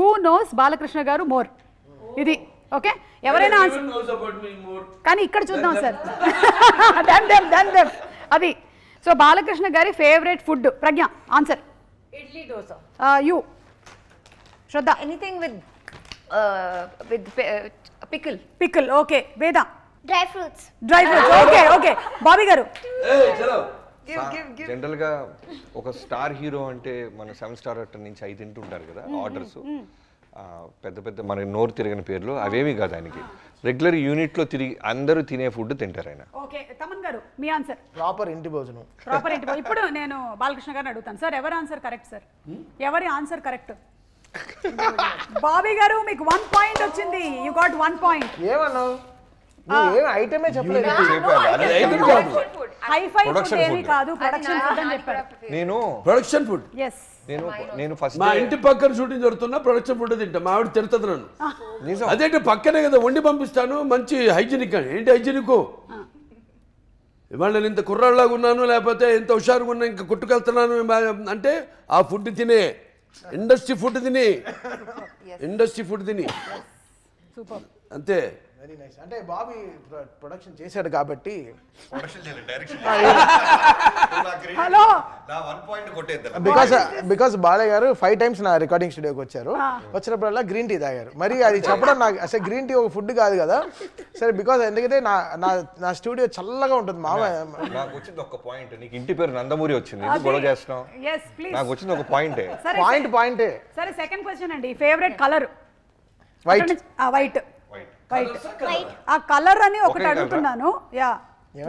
Who knows Balakrishna garu more? Idi okay. ఎవరైనా answer కానీ ఇక్కడ చూద్దాం సార్. దెన్ అది సో బాలకృష్ణ గారి favourite food Pragna answer idli dosa. You Shraddha anything with pickle okay. Veda dry fruits okay. Bobby గారు general గా ఒక స్టార్ హీరో అంటే మన 7 స్టార్ హోటల్ నుంచి 5 తింటుంటారు కదా ఆర్డర్స్, పెద్ద పెద్ద మనకి నోరు తిరగని పేర్లు అవేమి కాదు. ఆయనకి రెగ్యులర్ యూనిట్ లో తిరిగి అందరూ తినే ఫుడ్ తింటారు ఆయన. ఓకే. తమన్ గారు మీ ఆన్సర్ ప్రాపర్ ఇంటి భోజనం. ఇప్పుడు నేను బాలకృష్ణ గారిని అడుగుతాను సార్, ఎవరి ఆన్సర్ కరెక్ట్ సార్? ఎవరి ఆన్సర్ కరెక్ట్? బాబీ గారు మీకు 1 పాయింట్ వచ్చింది. You got 1 point. ఏమన్నావు? ఏం ఐటమే చెప్పలేదు. హైఫై ఫుడ్ ఏమీ కాదు, ప్రొడక్షన్ ఫుడ్ అని చెప్పారు. నేను ప్రొడక్షన్ ఫుడ్ నేను ఫస్ట్ మా ఇంటి పక్కన షూటింగ్ జరుగుతున్నా ప్రొడక్షన్ ఫుడ్ తింటా. మా ఆవిడ తిడుతుంది నన్ను. అదేంటి పక్కనే కదా వండి పంపిస్తాను, మంచి హైజీనిక్ అని. ఏంటి హైజీనిక్? ఇవాళ నేను ఇంత కుర్రాళ్ళలాగా ఉన్నాను, లేకపోతే ఇంత హుషారుగా ఉన్నా, ఇంకా కుట్టుకెళ్తున్నాను అంటే ఆ ఫుడ్ తినే, ఇండస్ట్రీ ఫుడ్ తిని అంతే. Very nice. అంటే బాబీ ప్రొడక్షన్ చేశాడు కాబట్టి హలో బికాస్ బాలయ్య గారు 5 times నా రికార్డింగ్ స్టూడియోకి వచ్చారు. వచ్చినప్పుడల్లా గ్రీన్ టీ తాగారు. మరి అది చెప్పడం నాకు అసలు గ్రీన్ టీ ఒక ఫుడ్ కాదు కదా. సరే బికాస్ ఎందుకంటే నా స్టూడియో చల్లగా ఉంటుంది. నాకు వచ్చింది ఒక పాయింట్. నీకు ఇంటి పేరు నందమూరి వచ్చింది, గొడవ చేస్తున్నావు. నాకు వచ్చింది ఒక పాయింటే. పాయింటే. సరే సెకండ్ క్వశ్చన్ అండి. Favourite colour? వైట్. ఆ కలర్ అని ఒకటి అడుగుతున్నాను. యా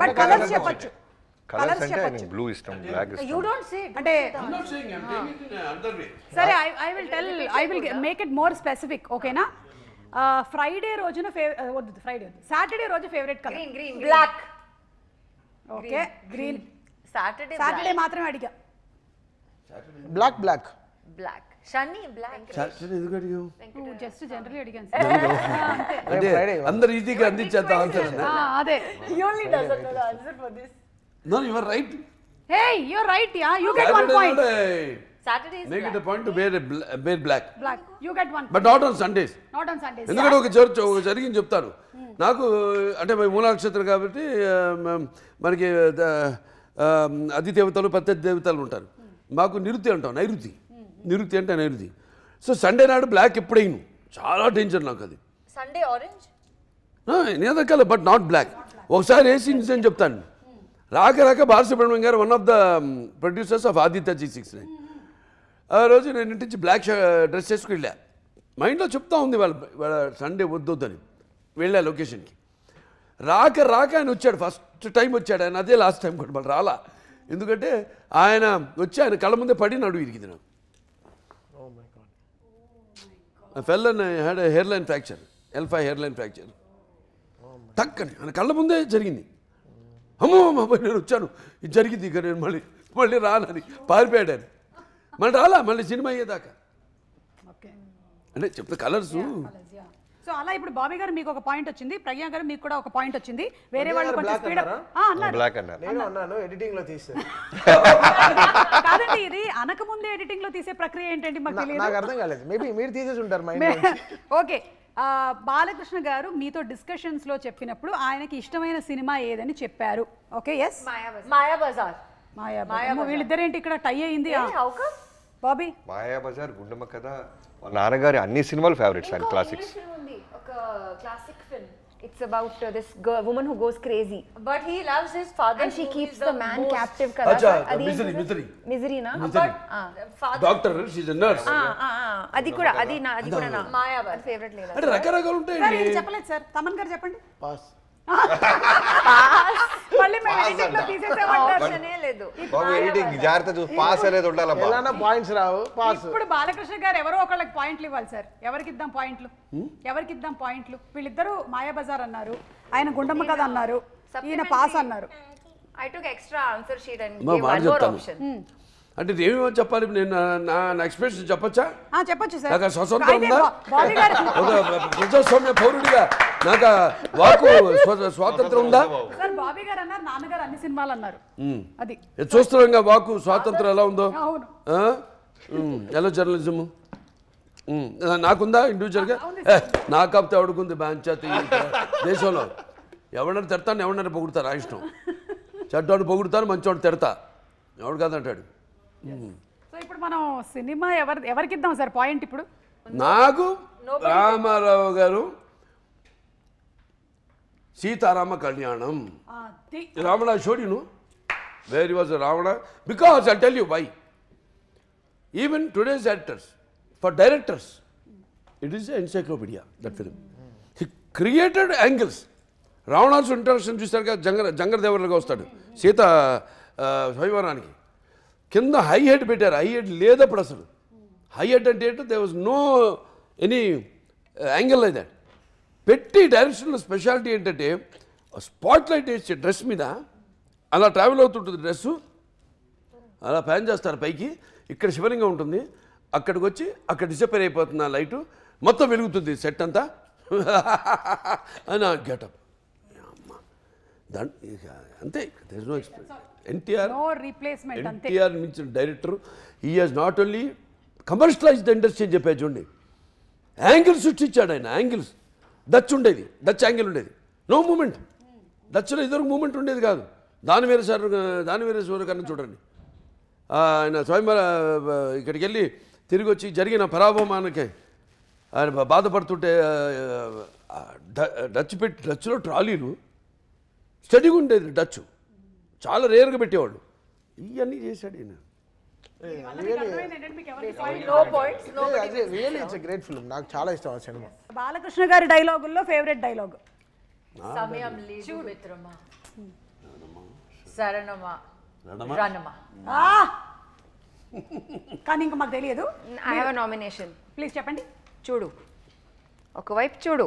బట్ కలర్స్ చెప్పొచ్చు. కలర్స్ అంటే నాకు బ్లూ ఇష్టం, బ్లాక్ ఇష్టం. యు డోంట్ సే అంటే సరే I will make it more specific. ఓకేనా? ఫ్రైడే రోజున సాటర్డే రోజు favourite colour? Green black. Okay. Green. Saturday మాత్రమే అడిగా. బ్లాక్ షన్నీ బ్లాక్. జస్ట్ జనరల్లీ అడిగాను అంటే అందరు ఈజీగా అందించేద్దాం ఆన్సర్. అదే. He only doesn't know the answer for this. No, you are right. Hey, you're right. Yeah, you get 1 point. Saturday is Make it a point to wear black. You get 1. But not on Sundays. Not on Sundays. ఎందుకంటే ఒక జరిగింది చెప్తాను. నాకు అంటే మూల నక్షత్రం కాబట్టి మనకి అధిదేవతలు ప్రత్యర్థి దేవతలు ఉంటారు. మాకు నిరుతి అంటాం, నైరుతి అంటే నైరుతి. సో సండే నాడు బ్లాక్ ఎప్పుడైనా చాలా డేంజర్ నాకు. అది సండే ఆరెంజ్ నేదకాల బట్ నాట్ బ్లాక్. ఒకసారి వేసి అని చెప్తాను. రాక Balasubrahmanyam garu one of the producers of Aditya G69. ఆ రోజు నేను ఇంటి నుంచి బ్లాక్ డ్రెస్ చేసుకుని వెళ్ళా. మైండ్లో చెప్తా ఉంది వాళ్ళ సండే వద్దని. వెళ్ళా లొకేషన్కి. రాక ఆయన వచ్చాడు. ఫస్ట్ టైం వచ్చాడు ఆయన. అదే లాస్ట్ టైం కూడా మళ్ళీ రాలా. ఎందుకంటే ఆయన వచ్చి ఆయన కళ్ళ ముందే పడి నడువు ఇరిగింది నాకు. Fell and had hairline fracture, L5 hairline fracture. టక్కని ఆయన కళ్ళ ముందే జరిగింది. అమ్మో నేను వచ్చాను, ఇది జరిగింది, ఇక నేను మళ్ళీ రానని పారిపోయాడు ఆయన. మళ్ళీ సినిమా అయ్యేదాకా. అంటే చెప్తే కలర్స్. సో అలా ఇప్పుడు బాబీ గారు మీకు ఒక పాయింట్ వచ్చింది, ప్రజ్ఞా గారు మీకు కూడా ఒక పాయింట్ వచ్చింది. వేరే వాళ్ళు కొంచెం స్పీడ్ అన్నారు. బ్లాక్ అన్నారు. నేను అన్నాను ఎడిటింగ్ లో తీసేది. కాదండి, ఇది అనకముందే ఎడిటింగ్ లో తీసే ప్రక్రియ ఏంటండి మాకు తెలియదు. నాకు అర్థం కాలేదు. మేబీ మీరు తీసేసి ఉంటారు మైండ్. ఓకే. బాలకృష్ణ గారు మీతో డిస్కషన్స్ లో చెప్పినప్పుడు ఆయనకి ఇష్టమైన సినిమా ఏదని చెప్పారు. ఓకే. ఎస్. మాయాబజార్. వీళ్ళిద్దరేంటి ఇక్కడ టై అయింది? బాబీ మాయాబజార్, గుండమ్మ కథ, నాన్నగారి అన్ని సినిమాలు ఫేవరెట్స్ ఆయన. క్లాసిక్స్. ఒక classic film. It's about this woman who goes crazy, but he loves his father and she keeps the man captive kada. Misery na. But father doctor, she's a nurse. adi kuda na Mayabad favorite lela. అంటే రకరకాలు ఉంటాయి. Sir ఇది చెప్పలేదు sir. Thaman గారు చెప్పండి. Pass. మళ్ళీ మేము editing లో తీసేసామంటారు. ఆప్షనే లేదు. బాబు ఎడిటింగ్ జాగ్రత్త చూసి పాస్ అనేది ఉండాలమ్మా. ఎలానా పాయింట్స్ రావు. పాస్. ఇప్పుడు బాలకృష్ణ గారు ఎవరో ఒకళ్ళకి పాయింట్లు ఇవ్వాలి సార్. ఎవరికి ఇద్దాం పాయింట్లు? వీళ్ళిద్దరూ మాయాబజార్ అన్నారు, ఆయన గుండమ్మ కథ అన్నారు, ఈయన పాస్ అన్నారు. I took extra answer sheet and మా gave one more option. అంటే ఏమేమో చెప్పాలి. నేను నా ఎక్స్ప్రెషన్ చెప్పచ్చా? చెప్పొచ్చు సార్. నాకు స్వతంత్రం ఉందా? బాబీ గారు ఒక ప్రజాస్వామ్య పౌరుడిగా నాకు వాకు స్వాతంత్రం ఉందా? సార్ బాబీ గారు అన్నారు, నాన్నగారు అన్ని సినిమాలు అన్నారు. అది చూస్తున్నాం వాకు స్వాతంత్రం ఎలా ఉందో. అవును. ఎలా జర్నలిజము నాకుందా ఇండివిజువల్గా నా కాపుతే ఎవడుకుంది బ్యాంచాతి దేశంలో ఎవడన్నా తిడతాను ఎవడన్నా పొగుడుతారు ఆ ఇష్టం చెడ్డవాడిని పొగుడుతాను మంచివాడిని తిడతా ఎవడు కాదంటాడు సో ఇప్పుడు మనం సినిమా ఎవరికి ఇద్దాం సార్ పాయింట్ ఇప్పుడు? నాకు రామారావు గారు సీతారామ కళ్యాణం Ravana showed where was Ravana because I tell you why even today's actors for directors it is encyclopaedia that film he created angles రావణాసు introduction చూస్తారు కదా జంగరదేవరుగా వస్తాడు సీత స్వయంవరానికి కింద హై హెడ్ పెట్టారు హై హెడ్ లేదప్పుడు అసలు హై హెడ్ అంటే ఏంటో they was no any angle like that పెట్టి డైరెక్షన్లో స్పెషాలిటీ ఏంటంటే స్పాట్ లైట్ వేసే డ్రెస్ మీద అలా ట్రావెల్ అవుతుంటుంది డ్రెస్సు అలా ప్యాన్ చేస్తారు పైకి ఇక్కడ శివలింగం ఉంటుంది అక్కడికి వచ్చి అక్కడ డిసపేర్ అయిపోతుంది ఆ లైటు మొత్తం వెలుగుతుంది సెట్ అంతా అని గెటప్ అంతే నో ఎక్స్ప్రెస్ ఎన్టీఆర్ మించిన director he has not only commercialised industry అని చెప్పేది చూడండి యాంగిల్స్ సృష్టించాడు ఆయన యాంగిల్స్ డచ్ ఉండేది డచ్ యాంగిల్ ఉండేది నో మూమెంట్ డచ్లో ఇద్దరు మూమెంట్ ఉండేది కాదు దానివేరేశ్వర కన్నా చూడండి ఆయన స్వయంవర ఇక్కడికి వెళ్ళి తిరిగి వచ్చి జరిగిన పరాభవమానికి ఆయన బాధపడుతుంటే డచ్లో ట్రాలీలు స్టడీగా ఉండేది డచ్ చాలా రేర్గా పెట్టేవాడు ఇవన్నీ చేశాడు ఈయన రియల్లీ ఇట్స్ గ్రేట్ ఫిల్మ్ నాకు చాలా ఇష్టం ఆ సినిమా బాలకృష్ణ గారి డైలాగుల్లో ఫేవరెట్ డైలాగ్ సమయం లేదు మిత్రమా శరణమా రణమా కానీ ఇంకా మాకు తెలియదు. I have a nomination. Please చెప్పండి. చూడు, ఒకవైపు చూడు,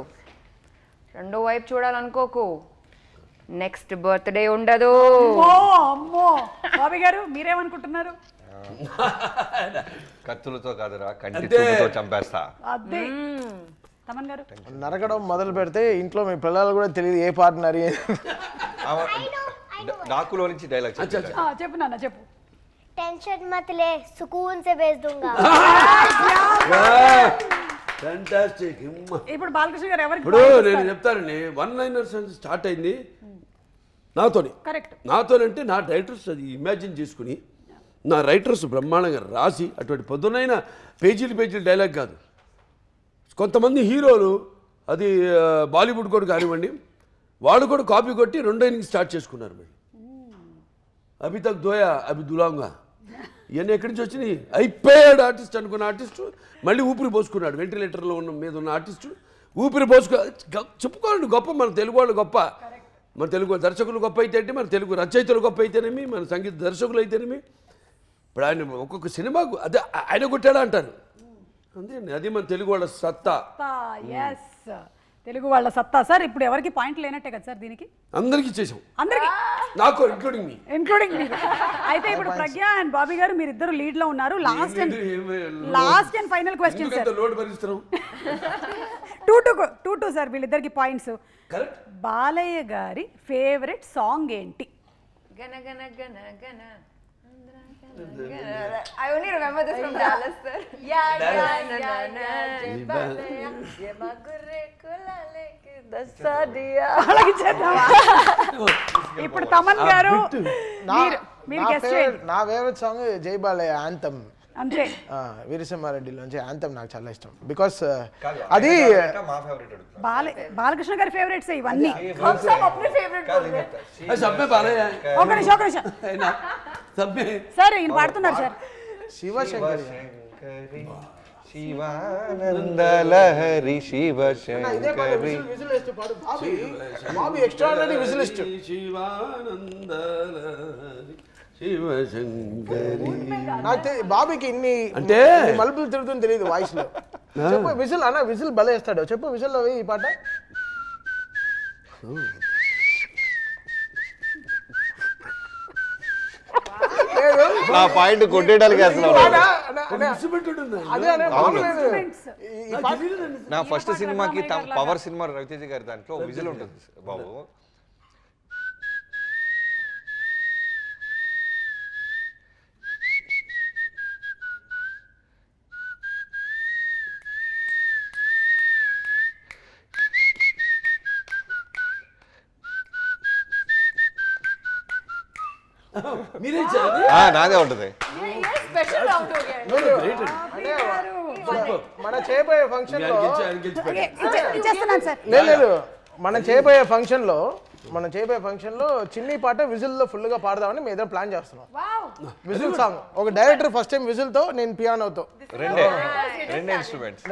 రెండో వైపు చూడాలనుకోకు, నెక్స్ట్ బర్త్డే ఉండదు. అమ్మో బాబీ గారు మీరేమనుకుంటున్నారు? కత్తులతో కాదురా కంటి చూపుతో చంపేస్తా. అదే తమన్ గారు నరకడం మొదలు పెడితే ఇంట్లో మీ పిల్లలు కూడా తెలియదు ఏ పార్ట్నర్. డాకులో నుంచి డైలాగ్ చెప్పు నాన్న చెప్పు. टेंशन मत ले, सुकून से भेज दूंगा. ఫ్యాంటాస్టిక్. ఇప్పుడు బాలకృష్ణ గారు ఎవరికి ఇప్పుడు నేను చెప్తానండి, వన్ లైనర్స్ అని స్టార్ట్ అయింది నాతోని. కరెక్ట్. నాతోనంటే నా రైటర్స్ అది ఇమాజిన్ చేసుకుని నా రైటర్స్ బ్రహ్మాండంగా రాసి అటువంటి పొద్దునైన పేజీలు డైలాగ్ కాదు. కొంతమంది హీరోలు అది బాలీవుడ్ కూడా కానివ్వండి, వాళ్ళు కూడా కాపీ కొట్టి రెండో ఇన్నింగ్ స్టార్ట్ చేసుకున్నారు. మరి అభి తక్ దోయా అభి దులాంగా ఇవన్నీ ఎక్కడి నుంచి వచ్చినాయి? అయిపోయాడు ఆర్టిస్ట్ అనుకున్న ఆర్టిస్టు మళ్ళీ ఊపిరి పోసుకున్నాడు. వెంటిలేటర్లో ఉన్న మీద ఉన్న ఆర్టిస్టు ఊపిరి చెప్పుకోండి గొప్ప. మన తెలుగు వాళ్ళు గొప్ప, మన తెలుగు దర్శకులు గొప్ప అయితే అంటే, మన తెలుగు రచయితలు గొప్ప అయితేనేమి, మన సంగీత దర్శకులు అయితేనేమి. ఇప్పుడు ఆయన ఒక్కొక్క సినిమాకు అదే ఆయన కొట్టాడా అంటారు. అంతే, అది మన తెలుగు వాళ్ళ సత్తా. తెలుగు వాళ్ళ సత్తా సార్. ఇప్పుడు ఎవరికి పాయింట్ లేనట్టే కదా సార్ దీనికి? అందరికి చేసాం, అందరికి, నాకు ఇంక్లూడింగ్ మీ. అయితే ఇప్పుడు ప్రజ్ఞ అండ్ బాబీ గారు మీరిద్దరు లీడ్ లో ఉన్నారు. Last and final question sir. Load భరిస్తున్నాం. 2-2 సార్ వీళ్ళిద్దరికి పాయింట్స్. బాలయ్య గారి ఫేవరెట్ సాంగ్ ఏంటి? గన గన గన గన. I only remember this from Dallas, sir. ఇప్పుడు తమన్ గారు నా ఫేవరెట్ సాంగ్ జై బాలయ్య యాంథమ్. అంతే. వీరసింహారెడ్డిలోంచి యాంథమ్ నాకు చాలా ఇష్టం. బికాస్ అది బాలకృష్ణ గారి ఫేవరెట్స్ ఇవన్నీ. సార్ ఈయన పాడుతున్నారు సార్. శివశంకరి శివానందలహరి శివశంకరి బాబీ ఎక్స్ట్రాఆర్డినరీ విజిలిస్ట్. శివశంకరి నాకు బాబీకి ఇన్ని అంటే మలుపులు తిరుగుతుంది తెలియదు వాయిస్ లో. చెప్పు విజిల్ అన్న, విజిల్ భలే వేస్తాడు. చెప్పు విజిల్ లో ఈ పాట. నా పాయింట్ కొట్టేయడానికి నా ఫస్ట్ సినిమాకి పవర్ సినిమా రవితేజ గారి దాంట్లో విజిల్ ఉంటుంది బాబు. మీరే ఇచ్చారు అది? నాదే ఉంటుంది. స్పెషల్ రౌండ్ हो गया మన చేయబోయే ఫంక్షన్ లో ఆయన గెలిచిపోయాడు. ఇచ్చేస్తున్నాను సార్. లేదు మనం చేయబోయే ఫంక్షన్ లో చిన్ని పాట విజిల్ లో ఫుల్ గా పాడదామని మేము ఏదో ప్లాన్ చేస్తున్నాం. విజిల్ సాంగ్ ఒక డైరెక్టర్ ఫస్ట్ టైం విజిల్ తో నేను పియానోతో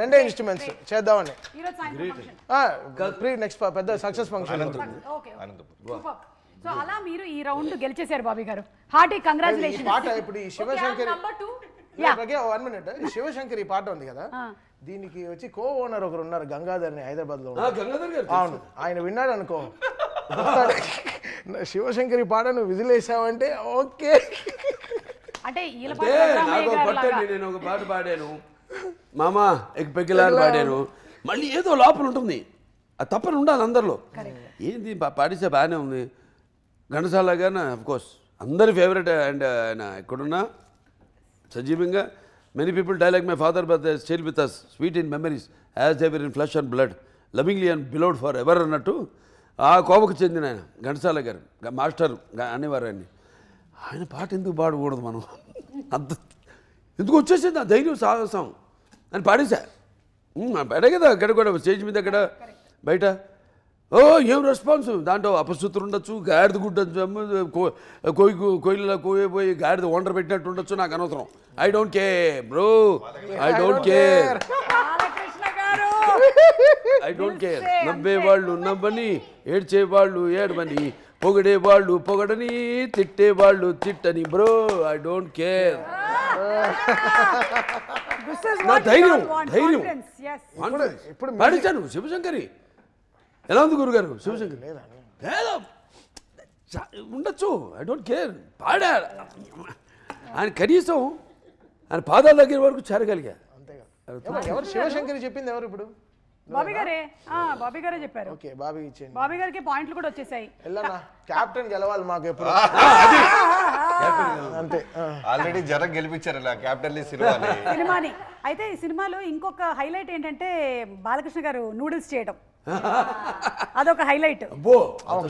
రెండే ఇన్స్ట్రుమెంట్స్ చేద్దామని ఈరోజు సాయంత్రం ప్రీ నెక్స్ట్ పెద్ద సక్సెస్ ఫంక్షన్. ఓకే సో అలా మీరు ఈ రౌండ్ గెలిచేశారు బాబీ గారు. Hearty congratulation. పాట ఇప్పుడు ఈ శివశంకర్ नंबर 2 1 మినిట్ ఈ శివశంకర్ ఈ పాట ఉంది కదా దీనికి వచ్చి కో ఓనర్ ఒకరు ఉన్నారు గంగాధర్ అని హైదరాబాద్ లో. గంగాధర్ గారు అవును ఆయన విన్నాడు అనుకో శివశంకర్ ఈ పాట నువ్వు విజిల్ వేసావంటే ఓకే. అంటే ఈల అంటే నాకు ఒక పట్టండి, నేను ఒక పాట పాడాను మామ ఎగ్ పెగ్గిలాని పాడాను, మళ్ళీ ఏదో లోపల ఉంటుంది అది తప్పని ఉండాలి అందరిలో. ఏంది పాడిస్తే బాగానే ఉంది. ఘంటసాల గారిన కోర్స్ అందరి ఫేవరెట్. అండ్ ఆయన ఎక్కడున్నా సజీవంగా many people die like my father but still with us sweet in memories as ever in flesh and blood lovingly and beloved forever అన్నట్టు ఆ కోవకు చెందిన ఆయన ఘంటసాల గారు మాస్టర్ అనేవారు ఆయన్ని. ఆయన పాట ఎందుకు పాడకూడదు మనం? అంత ఎందుకు వచ్చేసింది ఆ ధైర్యం సాహసం అని పాడేశా. పాడే కదా అక్కడ కూడా స్టేజ్ మీద అక్కడ బయట. ఓ ఏం రెస్పాన్స్ దాంట్లో అపశృతులు ఉండొచ్చు, గాడిద గుడ్డ కోయిలలో కోయపోయి గాడిద వండర్ పెట్టినట్టు ఉండొచ్చు, నాకు అనవసరం. I don't care bro, I don't care, I don't care. నవ్వేవాళ్ళు నవ్వని, ఏడ్చేవాళ్ళు ఏడవని, పొగడేవాళ్ళు పొగడని, తిట్టేవాళ్ళు తిట్టని బ్రో, ఐ డోంట్ కేర్. నా ధైర్యం ఇప్పుడు పాడించాను శివశంకరి. ఎలా ఉంది గురుగారు శివశంకర్? లేదా ఉండొచ్చు, ఐ డోంట్ కేర్. పాడా ఆయన కనీసం ఆయన పాదాల దగ్గర వరకు చేరగలిగా. ఎవరు శివశంకరి చెప్పింది ఎవరు ఇప్పుడు? బాబీ గారే చెప్పారు. ఓకే బాబీ ఇచ్చేయండి. బాబీ గారికి పాయింట్లు కూడా వచ్చేసాయి. వెళ్ళన్నా కెప్టెన్ గెలవాలి మాకు ఎప్పుడు అంతే. ఆల్రెడీ జనం గెలిపించారు ఇలా క్యాప్టెన్ సినిమాని. అయితే ఈ సినిమాలో ఇంకొక హైలైట్ ఏంటంటే బాలకృష్ణ గారు నూడిల్స్ చేయడం, అదొక హైలైట్.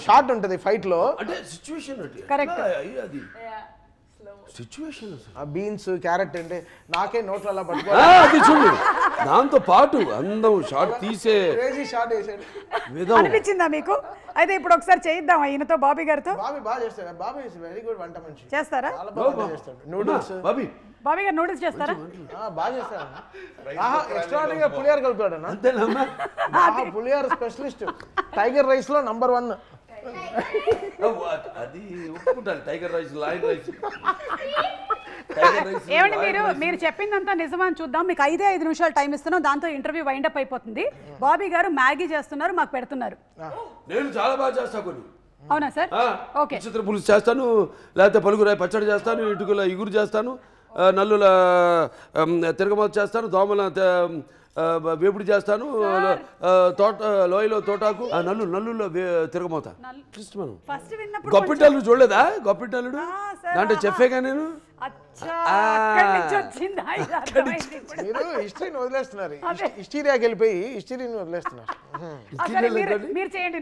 షార్ట్ ఉంటుంది ఫైట్ లో. అంటే సిచ్యువేషన్ కరెక్ట్. అది సిచ్యువేషన్ ఆ బీన్స్ క్యారెట్ అంటే నాకే నోట్లో అలా అది చూడు. దాంతో పాటు అందం షార్ట్ తీసే షార్ట్ వేసాడు అనిపించిందా మీకు? అయితే ఇప్పుడు ఒకసారి చేయిద్దాం ఈయనతో, బాబీ గారితో. బాబీ బాగా చేస్తాడు. బాబీ వెరీ గుడ్ వంట మనిషి. చేస్తారా? బాగా చేస్తాడు నూడిల్స్. బాబీ గారు నూడిల్స్ చేస్తారా? బాగా చేస్తాడు. ఎక్స్ట్రాడినరీగా పులిహార కలుపుతాడు. అంతేనమ్మా, పులిహార స్పెషలిస్ట్. టైగర్ రైస్ లో నంబర్ 1. అది ఒప్పుకుంటాను. Tiger rice, lion rice. ఏమండి మీరు చెప్పిందంతా నిజమని చూద్దాం. మీకు 5 నిమిషాలు టైం ఇస్తున్నాం, దాంతో ఇంటర్వ్యూ వైండప్ అయిపోతుంది. బాబీ గారు మ్యాగీ చేస్తున్నారు, మాకు పెడుతున్నారు. నేను చాలా బాగా చేస్తా కొన్ని. అవునా సార్? ఓకే. చిత్ర పులుసు చేస్తాను, లేకపోతే పలుగురాయి పచ్చడి చేస్తాను, ఇటుకల ఇగురు చేస్తాను, నల్లుల తిరగమాత చేస్తాను, దోమల వేపుడు చేస్తాను, లోయలో తోటాకు, నల్లుల్లో తిరగమోత. గొప్పిటల్లుడు చూడలేదా? గొప్పిటల్లుడు దాంట్లో చెప్పేగా నేను. మీరు హిస్టరీని వదిలేస్తున్నారు, హిస్టీరియాకి వెళ్ళిపోయి హిస్టరీని వదిలేస్తున్నారు. మీరు చేయండి.